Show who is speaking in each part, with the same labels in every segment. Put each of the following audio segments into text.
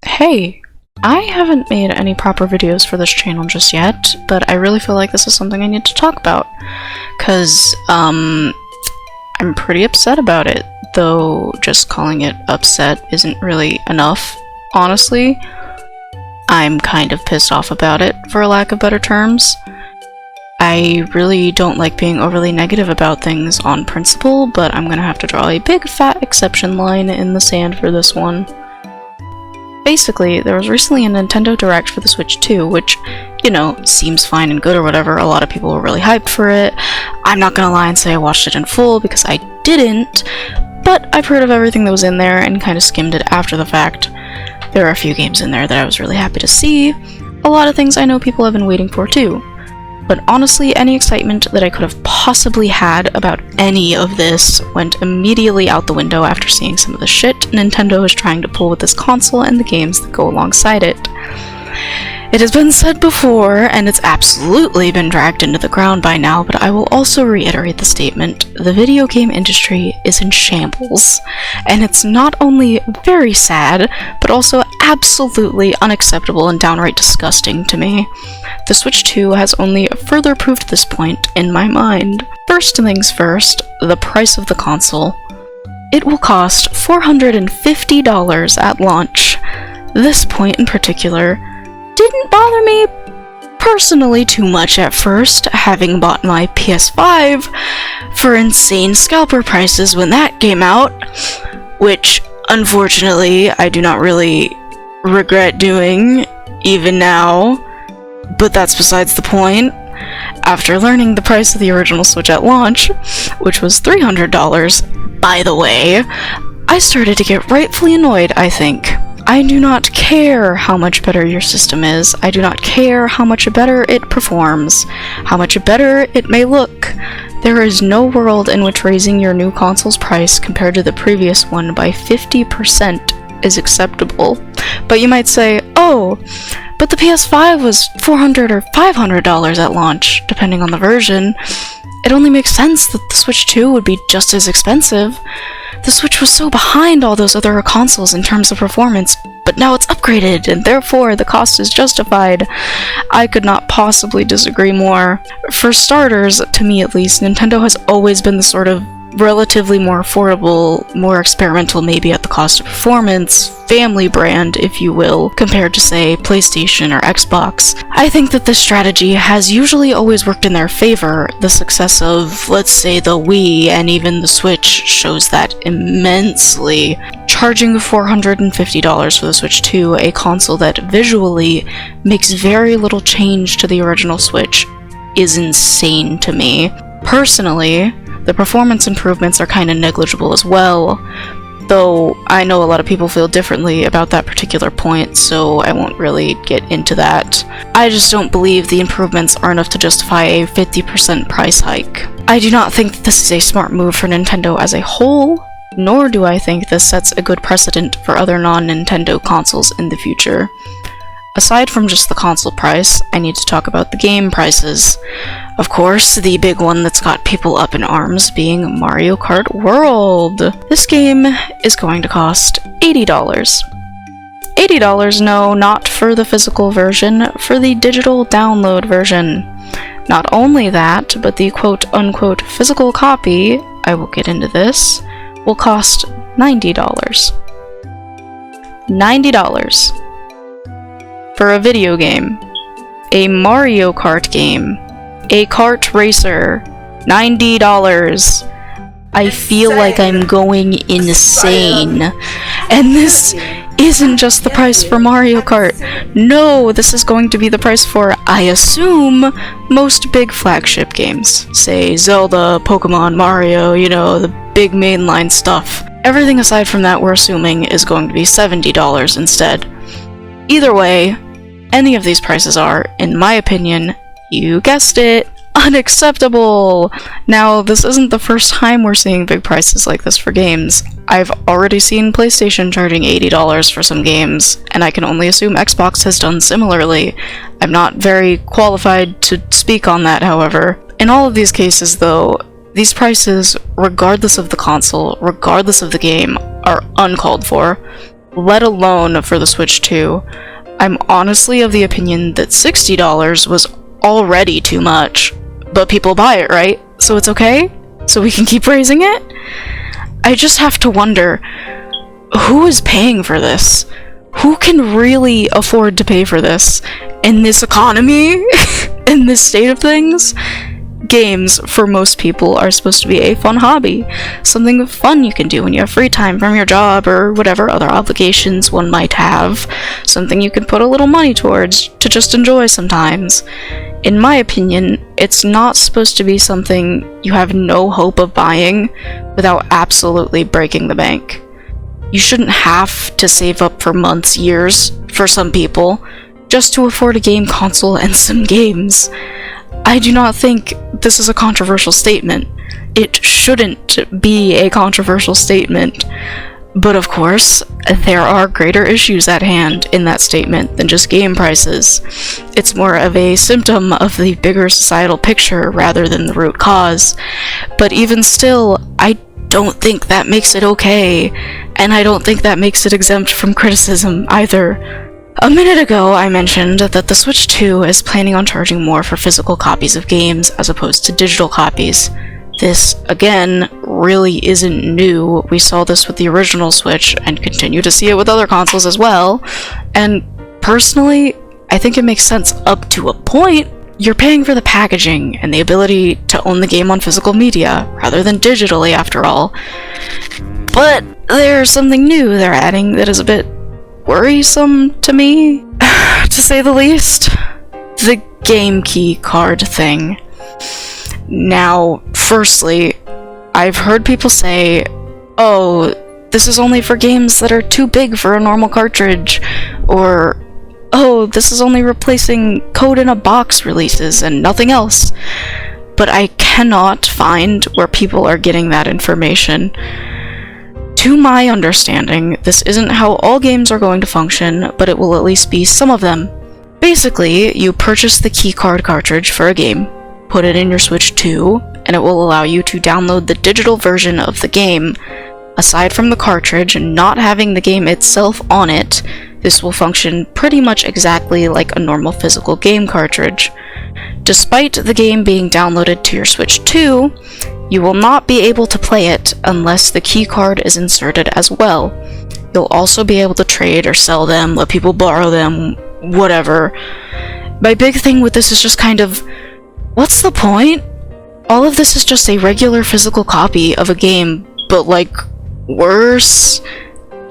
Speaker 1: Hey, I haven't made any proper videos for this channel just yet, but I really feel like this is something I need to talk about, cause, I'm pretty upset about it, though just calling it upset isn't really enough, honestly. I'm kind of pissed off about it, for lack of better terms. I really don't like being overly negative about things on principle, but I'm gonna have to draw a big fat exception line in the sand for this one. Basically, there was recently a Nintendo Direct for the Switch 2, which, you know, seems fine and good or whatever. A lot of people were really hyped for it. I'm not gonna lie and say I watched it in full, because I didn't, but I've heard of everything that was in there and kind of skimmed it after the fact. There are a few games in there that I was really happy to see. A lot of things I know people have been waiting for too. But honestly, any excitement that I could have possibly had about any of this went immediately out the window after seeing some of the shit Nintendo is trying to pull with this console and the games that go alongside it. It has been said before, and it's absolutely been dragged into the ground by now, but I will also reiterate the statement: the video game industry is in shambles, and it's not only very sad, but also absolutely unacceptable and downright disgusting to me. The Switch 2 has only further proved this point in my mind. First things first, the price of the console. It will cost $450 at launch. This point in particular didn't bother me personally too much at first, having bought my PS5 for insane scalper prices when that came out, which unfortunately I do not really regret doing even now, but that's besides the point. After learning the price of the original Switch at launch, which was $300, by the way, I started to get rightfully annoyed, I think. I do not care how much better your system is. I do not care how much better it performs, how much better it may look. There is no world in which raising your new console's price compared to the previous one by 50% is acceptable. But you might say, oh, but the PS5 was $400 or $500 at launch, depending on the version. It only makes sense that the Switch 2 would be just as expensive. The Switch was so behind all those other consoles in terms of performance, but now it's upgraded, and therefore the cost is justified. I could not possibly disagree more. For starters, to me at least, Nintendo has always been the sort of relatively more affordable, more experimental, maybe at the cost of performance, family brand, if you will, compared to, say, PlayStation or Xbox. I think that this strategy has usually always worked in their favor. The success of, let's say, the Wii and even the Switch shows that immensely. Charging $450 for the Switch 2, a console that visually makes very little change to the original Switch, is insane to me. Personally, the performance improvements are kind of negligible as well, though I know a lot of people feel differently about that particular point, so I won't really get into that. I just don't believe the improvements are enough to justify a 50% price hike. I do not think that this is a smart move for Nintendo as a whole, nor do I think this sets a good precedent for other non-Nintendo consoles in the future. Aside from just the console price, I need to talk about the game prices. Of course, the big one that's got people up in arms being Mario Kart World. This game is going to cost $80. $80, no, not for the physical version, for the digital download version. Not only that, but the quote-unquote physical copy, I will get into this, will cost $90. $90. For a video game, a Mario Kart game, a kart racer, $90. I feel like I'm going insane. And this isn't just the price for Mario Kart. No, this is going to be the price for, I assume, most big flagship games. Say Zelda, Pokemon, Mario, you know, the big mainline stuff. Everything aside from that, we're assuming, is going to be $70 instead. Either way, any of these prices are, in my opinion, you guessed it, unacceptable! Now, this isn't the first time we're seeing big prices like this for games. I've already seen PlayStation charging $80 for some games, and I can only assume Xbox has done similarly. I'm not very qualified to speak on that, however. In all of these cases, though, these prices, regardless of the console, regardless of the game, are uncalled for. let alone for the Switch 2. I'm honestly of the opinion that $60 was already too much, but people buy it, right? So it's okay? So we can keep raising it? I just have to wonder, who is paying for this? Who can really afford to pay for this in this economy? In this state of things? Games, for most people, are supposed to be a fun hobby. Something fun you can do when you have free time from your job or whatever other obligations one might have. Something you can put a little money towards to just enjoy sometimes. In my opinion, it's not supposed to be something you have no hope of buying without absolutely breaking the bank. You shouldn't have to save up for months, years, for some people, just to afford a game console and some games. I do not think this is a controversial statement. It shouldn't be a controversial statement. But of course, there are greater issues at hand in that statement than just game prices. It's more of a symptom of the bigger societal picture rather than the root cause. But even still, I don't think that makes it okay, and I don't think that makes it exempt from criticism either. A minute ago, I mentioned that the Switch 2 is planning on charging more for physical copies of games as opposed to digital copies. This, again, really isn't new. We saw this with the original Switch and continue to see it with other consoles as well. And personally, I think it makes sense up to a point. You're paying for the packaging and the ability to own the game on physical media rather than digitally, after all. But there's something new they're adding that is a bit worrisome to me, to say the least. The game key card thing. Now, firstly, I've heard people say, oh, this is only for games that are too big for a normal cartridge, or, oh, this is only replacing code in a box releases and nothing else. But I cannot find where people are getting that information. To my understanding, this isn't how all games are going to function, but it will at least be some of them. Basically, you purchase the keycard cartridge for a game, put it in your Switch 2, and it will allow you to download the digital version of the game. Aside from the cartridge and not having the game itself on it, this will function pretty much exactly like a normal physical game cartridge. Despite the game being downloaded to your Switch 2, you will not be able to play it unless the keycard is inserted as well. You'll also be able to trade or sell them, let people borrow them, whatever. My big thing with this is just kind of, what's the point? All of this is just a regular physical copy of a game, but like, worse.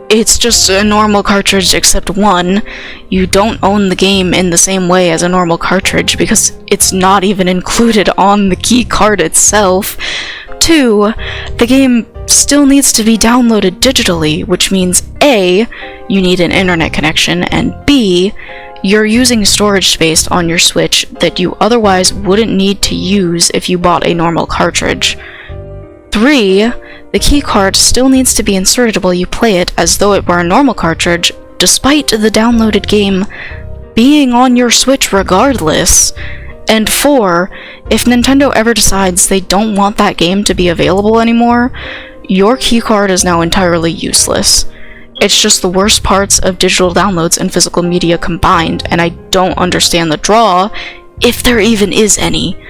Speaker 1: It's just a normal cartridge except one, you don't own the game in the same way as a normal cartridge because it's not even included on the key card itself. 2, the game still needs to be downloaded digitally, which means A, you need an internet connection, and B, you're using storage space on your Switch that you otherwise wouldn't need to use if you bought a normal cartridge. 3, the keycard still needs to be inserted while you play it as though it were a normal cartridge, despite the downloaded game being on your Switch regardless. And 4, if Nintendo ever decides they don't want that game to be available anymore, your keycard is now entirely useless. It's just the worst parts of digital downloads and physical media combined, and I don't understand the draw, if there even is any.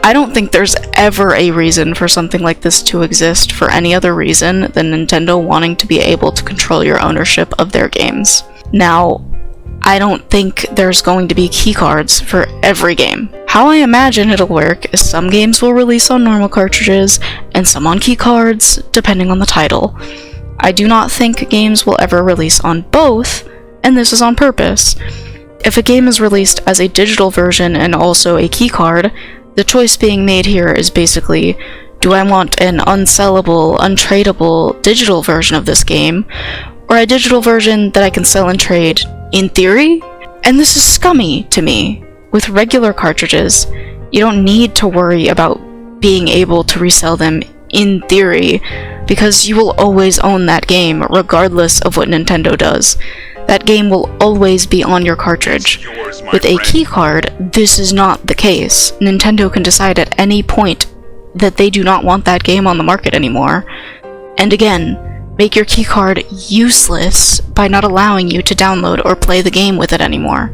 Speaker 1: I don't think there's ever a reason for something like this to exist for any other reason than Nintendo wanting to be able to control your ownership of their games. Now, I don't think there's going to be keycards for every game. How I imagine it'll work is some games will release on normal cartridges and some on keycards, depending on the title. I do not think games will ever release on both, and this is on purpose. If a game is released as a digital version and also a keycard, the choice being made here is basically, do I want an unsellable, untradeable digital version of this game, or a digital version that I can sell and trade in theory? And this is scummy to me. With regular cartridges, you don't need to worry about being able to resell them in theory, because you will always own that game regardless of what Nintendo does. That game will always be on your cartridge. With a keycard, this is not the case. Nintendo can decide at any point that they do not want that game on the market anymore. And again, make your keycard useless by not allowing you to download or play the game with it anymore.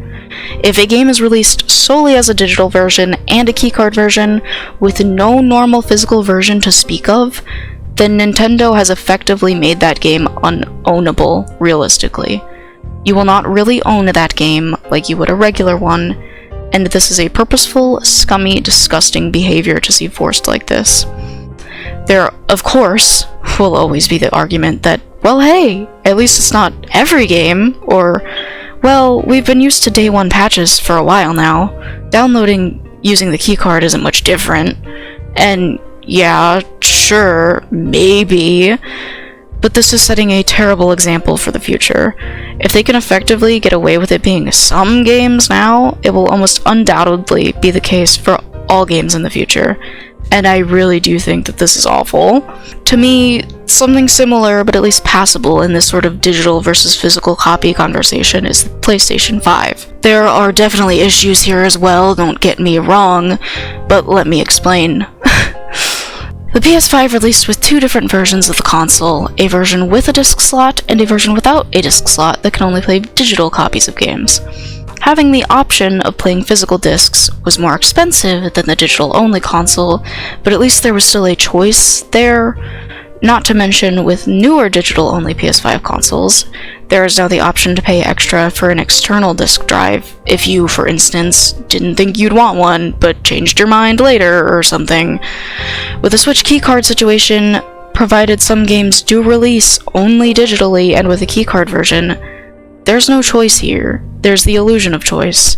Speaker 1: If a game is released solely as a digital version and a keycard version with no normal physical version to speak of, then Nintendo has effectively made that game unownable, realistically. You will not really own that game like you would a regular one, and this is a purposeful, scummy, disgusting behavior to see forced like this. There, of course, will always be the argument that, well, hey, at least it's not every game, or, well, we've been used to day one patches for a while now. Downloading using the keycard isn't much different. And yeah, sure, maybe, but this is setting a terrible example for the future. If they can effectively get away with it being some games now, it will almost undoubtedly be the case for all games in the future. And I really do think that this is awful. To me, something similar, but at least passable in this sort of digital versus physical copy conversation is the PlayStation 5. There are definitely issues here as well, don't get me wrong, but let me explain. The PS5 released with two different versions of the console, a version with a disc slot and a version without a disc slot that can only play digital copies of games. Having the option of playing physical discs was more expensive than the digital-only console, but at least there was still a choice there. Not to mention, with newer digital-only PS5 consoles, there is now the option to pay extra for an external disc drive, if you, for instance, didn't think you'd want one, but changed your mind later or something. With the Switch keycard situation, provided some games do release only digitally and with a keycard version, there's no choice here. There's the illusion of choice.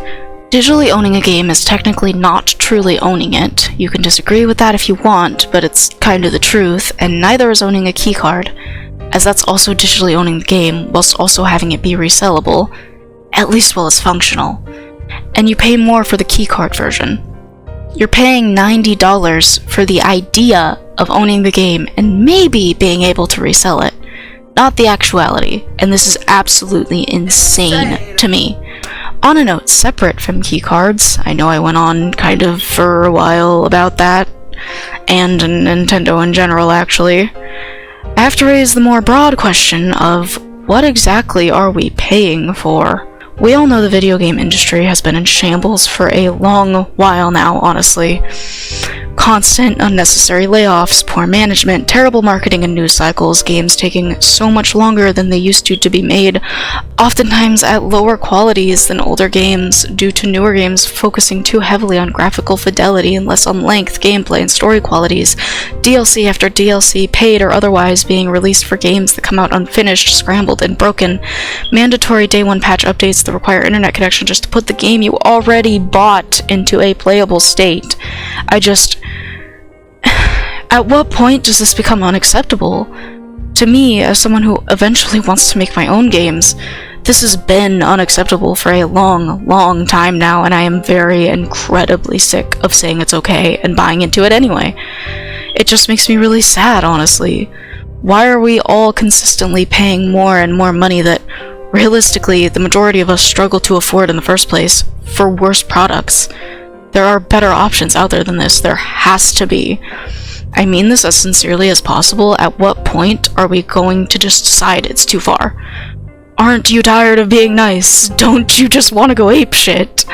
Speaker 1: Digitally owning a game is technically not truly owning it. You can disagree with that if you want, but it's kind of the truth, and neither is owning a keycard, as that's also digitally owning the game whilst also having it be resellable, at least while it's functional. And you pay more for the keycard version. You're paying $90 for the idea of owning the game and maybe being able to resell it, not the actuality, and this is absolutely insane to me. On a note separate from keycards, I know I went on kind of for a while about that, and Nintendo in general actually, I have to raise the more broad question of what exactly are we paying for? We all know the video game industry has been in shambles for a long while now, honestly. Constant, unnecessary layoffs, poor management, terrible marketing and news cycles, games taking so much longer than they used to be made, oftentimes at lower qualities than older games due to newer games focusing too heavily on graphical fidelity and less on length, gameplay, and story qualities, DLC after DLC, paid or otherwise, being released for games that come out unfinished, scrambled, and broken, mandatory day one patch updates that require internet connection just to put the game you already bought into a playable state. At what point does this become unacceptable? To me, as someone who eventually wants to make my own games, this has been unacceptable for a long time now, and I am very incredibly sick of saying it's okay and buying into it anyway. It just makes me really sad, honestly. Why are we all consistently paying more and more money that, realistically, the majority of us struggle to afford in the first place, for worse products? There are better options out there than this. There has to be. I mean this as sincerely as possible. At what point are we going to just decide it's too far? Aren't you tired of being nice? Don't you just want to go apeshit?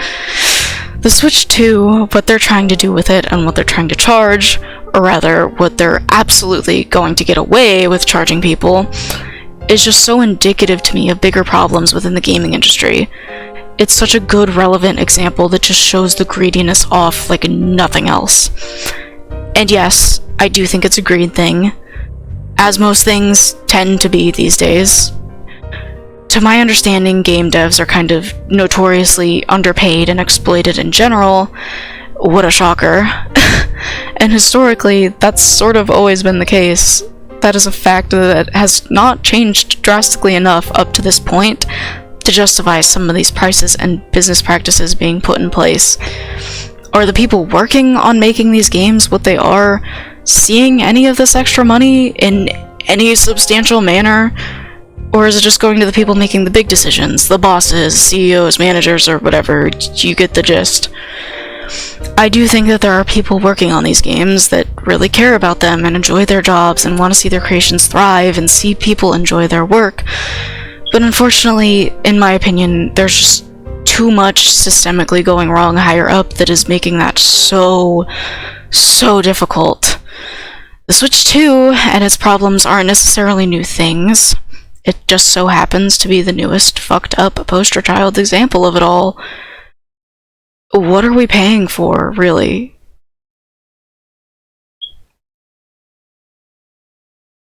Speaker 1: The Switch 2, what they're trying to do with it and what they're trying to charge, or rather, what they're absolutely going to get away with charging people, is just so indicative to me of bigger problems within the gaming industry. It's such a good, relevant example that just shows the greediness off like nothing else. And yes, I do think it's a greed thing, as most things tend to be these days. To my understanding, game devs are kind of notoriously underpaid and exploited in general. What a shocker. And historically, that's sort of always been the case. That is a fact that has not changed drastically enough up to this point to justify some of these prices and business practices being put in place. Are the people working on making these games what they are seeing any of this extra money in any substantial manner? Or is it just going to the people making the big decisions, the bosses, CEOs, managers, or whatever? You get the gist. I do think that there are people working on these games that really care about them and enjoy their jobs and want to see their creations thrive and see people enjoy their work. But unfortunately, in my opinion, there's just too much systemically going wrong higher up that is making that so difficult. The Switch 2 and its problems aren't necessarily new things. It just so happens to be the newest fucked up poster child example of it all. What are we paying for, really?